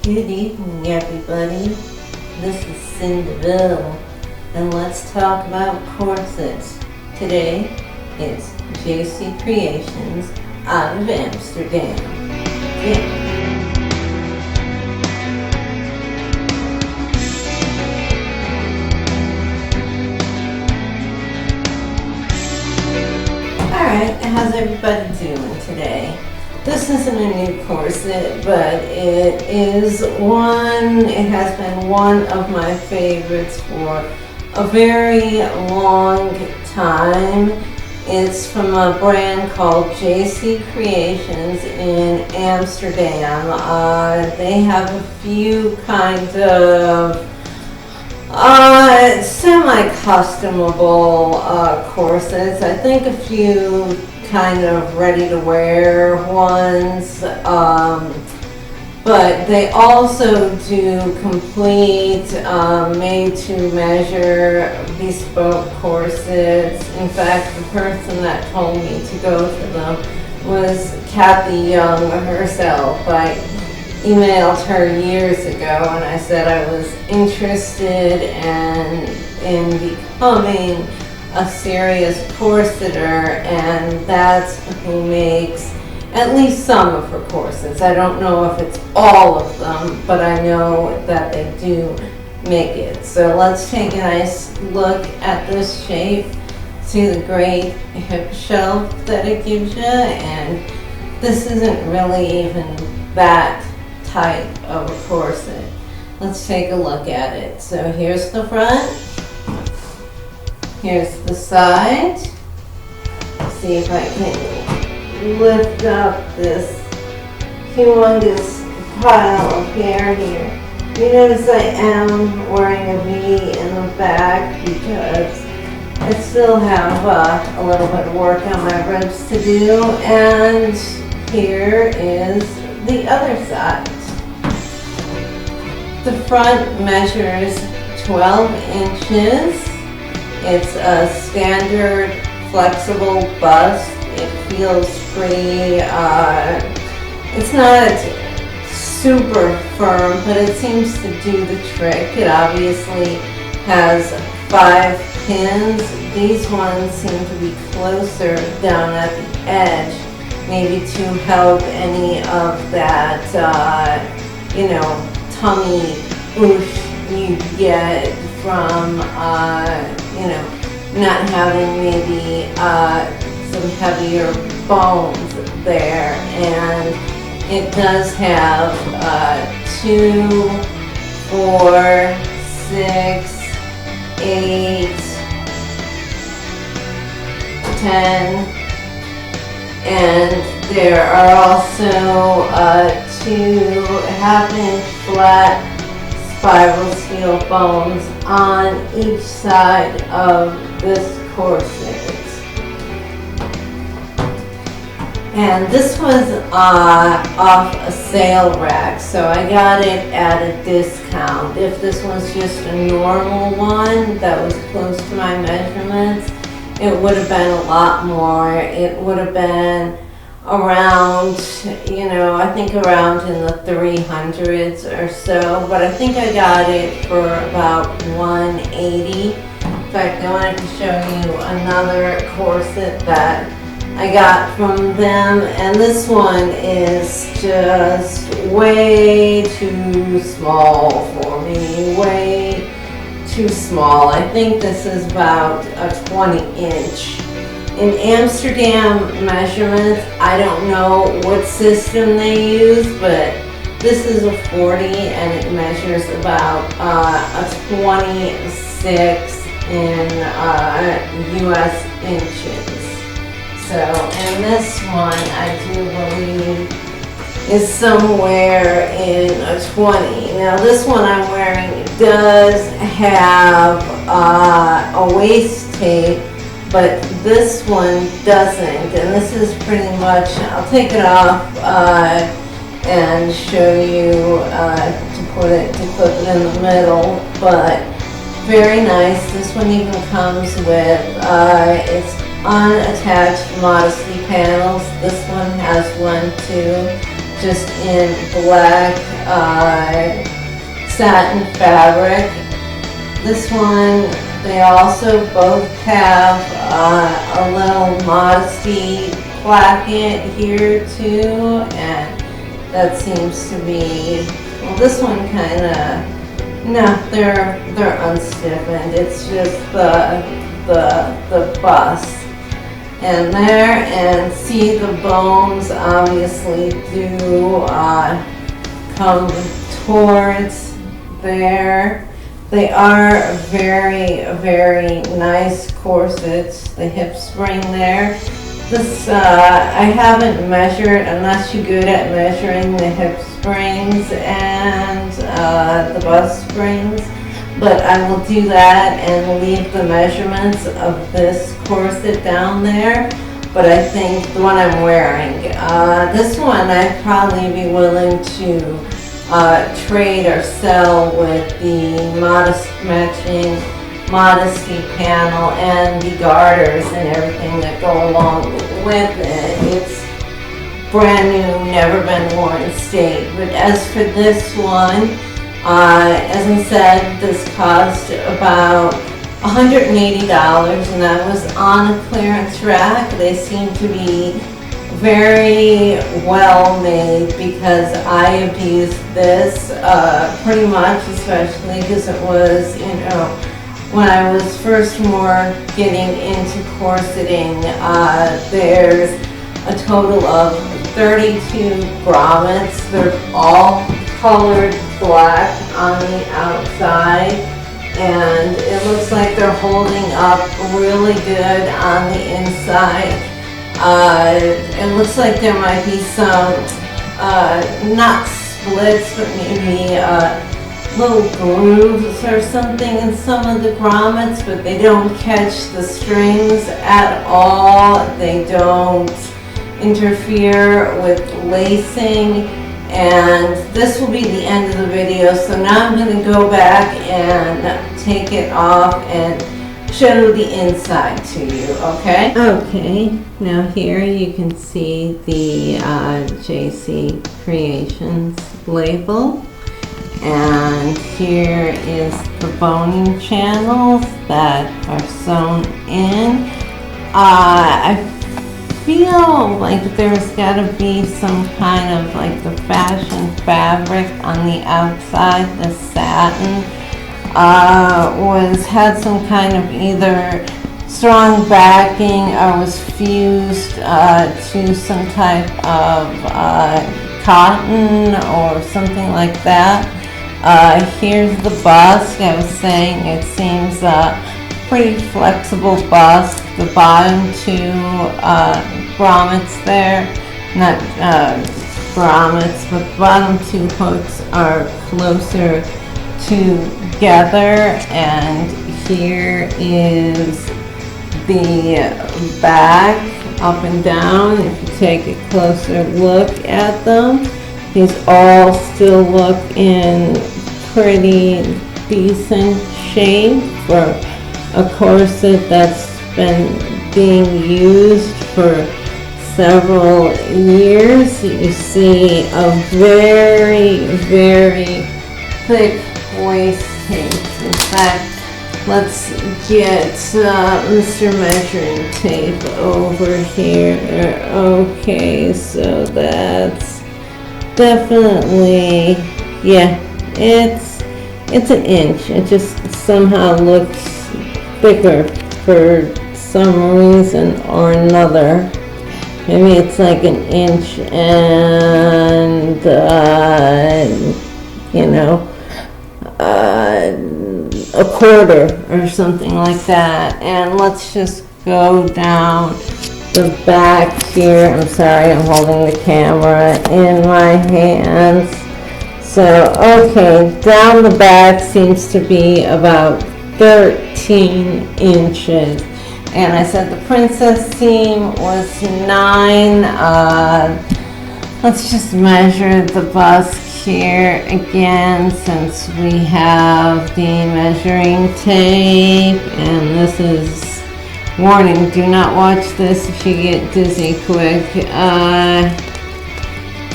Good evening, everybody. This is Syn DeVil, and let's talk about corsets. Today, it's JC Creations out of Amsterdam. Yeah. Alright, how's everybody doing today? This isn't a new corset, but it has been one of my favorites for a very long time. It's from a brand called JC Creations in Amsterdam. They have a few kind of semi-customable corsets. I think a few kind of ready-to-wear ones, but they also do complete made-to-measure bespoke corsets. In fact, the person that told me to go to them was Kathy Young herself. I emailed her years ago and I said I was interested in becoming a serious corseter, and that's who makes at least some of her corsets. I don't know if it's all of them, but I know that they do make it. So let's take a nice look at this shape. See the great hip shelf that it gives you, and this isn't really even that type of a corset. Let's take a look at it. So here's the front. Here's the side. See if I can lift up this humongous pile of hair here. You notice I am wearing a V in the back because I still have a little bit of work on my ribs to do. And here is the other side. The front measures 12 inches. It's a standard flexible bust. It feels pretty, it's not super firm, but it seems to do the trick. It obviously has 5 pins. These ones seem to be closer down at the edge, maybe to help any of that, tummy oosh you get from, not having maybe some heavier bones there. And it does have 2, 4, 6, 8, 10, and there are also 2 half-inch flat spiral steel bones on each side of this corset. And this was off a sale rack, so I got it at a discount. If this was just a normal one that was close to my measurements, it would have been a lot more. It would have been around, I think around in the 300s or so, but I think I got it for about $180. In fact, I wanted to show you another corset that I got from them, and this one is just way too small for me, way too small. I think this is about a 20-inch. In Amsterdam measurements, I don't know what system they use, but this is a 40 and it measures about a 26 in US inches. So, and this one I do believe is somewhere in a 20. Now this one I'm wearing does have a waist tape, but this one doesn't, and this is pretty much, I'll take it off and show you to clip it in the middle, but very nice. This one even comes with its unattached modesty panels. This one has one too. just in black satin fabric. This one, they also both have a little modesty placket here too, and that seems to be, well, this one kind of, no, they're unstiffened. It's just the bust. And there, and see the bones obviously do come towards there. They are very, very nice corsets. The hip spring there. This, I haven't measured, I'm not too good at measuring the hip springs and the bust springs, but I will do that and leave the measurements of this corset down there. But I think the one I'm wearing, this one I'd probably be willing to trade or sell with the matching modesty panel and the garters and everything that go along with it. It's brand new, never been worn in state. But as for this one, as I said, this cost about $180, and that was on a clearance rack. They seem to be very well made because I have used this pretty much, especially because it was, you know, when I was first more getting into corseting. There's a total of 32 grommets. They're all colored black on the outside, and it looks like they're holding up really good on the inside. It looks like there might be some, not splits, but maybe little grooves or something in some of the grommets, but they don't catch the strings at all. They don't interfere with lacing. And this will be the end of the video, so now I'm going to go back and take it off and show the inside to you, okay? Okay, now here you can see the JC Creations label. And here is the boning channels that are sewn in. I feel like there's got to be some kind of like the fashion fabric on the outside. The satin had some kind of either strong backing or was fused to some type of cotton or something like that. Here's the bust. I was saying it seems pretty flexible bust. The bottom two grommets there, not grommets, but the bottom two hooks are closer together. And here is the back up and down. If you take a closer look at them, these all still look in pretty decent shape for a corset that's been being used for several years. You see a very, very thick waist tape. In fact, let's get Mr. Measuring Tape over here. Okay, so that's definitely, yeah, it's an inch. It just somehow looks thicker for some reason or another. Maybe it's like an inch and you know, a quarter or something like that. And let's just go down the back here. I'm sorry, I'm holding the camera in my hands. So, okay, down the back seems to be about 13 inches. And I said the princess seam was 9. Let's just measure the bust here again, since we have the measuring tape. And this is, warning, do not watch this if you get dizzy quick.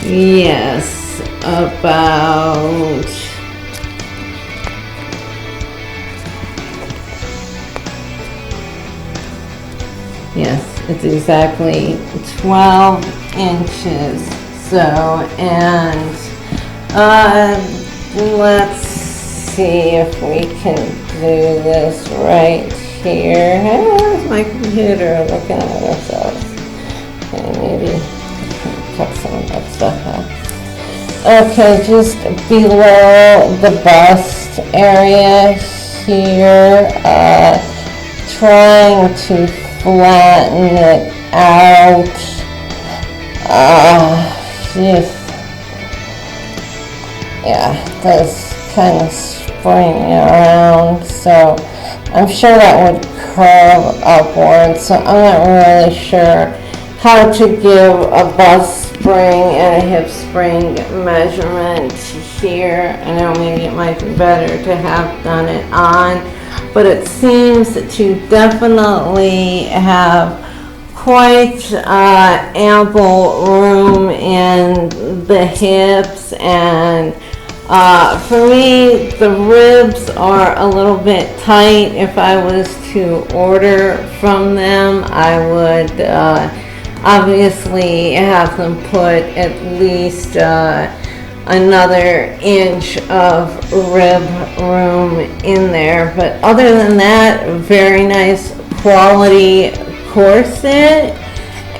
Yes, about it's exactly 12 inches. So, and let's see if we can do this right here. How's my computer looking at ourselves? Okay, maybe cut some of that stuff out. Okay, just below the bust area here, trying to flatten it out. Yeah, that's kind of spring around, so I'm sure that would curve upwards, so I'm not really sure how to give a bust spring and a hip spring measurement here. I know maybe it might be better to have done it on, but it seems to definitely have quite ample room in the hips, and for me the ribs are a little bit tight. If I was to order from them, I would obviously have them put at least another inch of rib room in there. But other than that, very nice quality corset,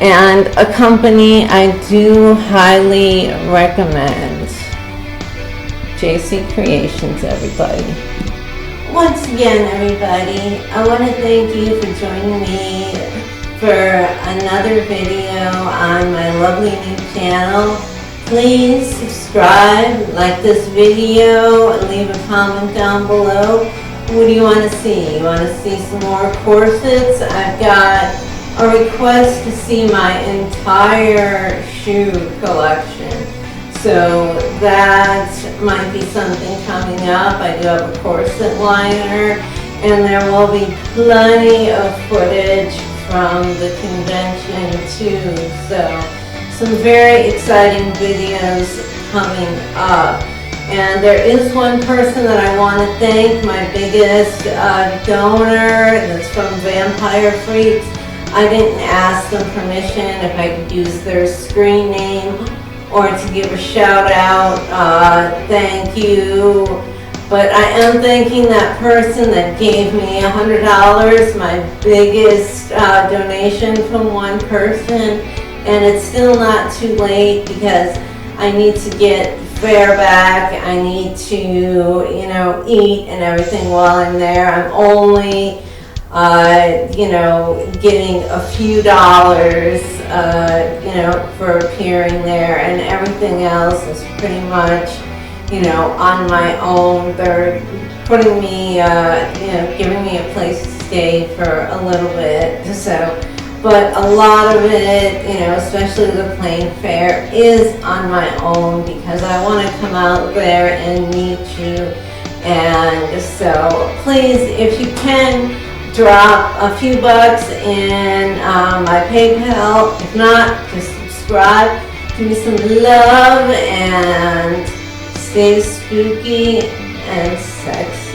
and a company I do highly recommend. JC Creations, everybody. Once again, everybody, I want to thank you for joining me for another video on my lovely new channel. Please subscribe, like this video, and leave a comment down below. What do you want to see? You want to see some more corsets? I've got a request to see my entire shoe collection. So that might be something coming up. I do have a corset liner, and there will be plenty of footage from the convention too. So some very exciting videos coming up. And there is one person that I want to thank, my biggest donor, that's from Vampire Freaks. I didn't ask them permission if I could use their screen name or to give a shout out. Thank you. But I am thanking that person that gave me $100, my biggest donation from one person. And it's still not too late because I need to get fare back. I need to, eat and everything while I'm there. I'm only, getting a few dollars, for appearing there, and everything else is pretty much, on my own. They're putting me, giving me a place to stay for a little bit, so. But a lot of it, especially the plane fare, is on my own because I want to come out there and meet you. And so please, if you can, drop a few bucks in my PayPal. If not, just subscribe. Give me some love and stay spooky and sexy.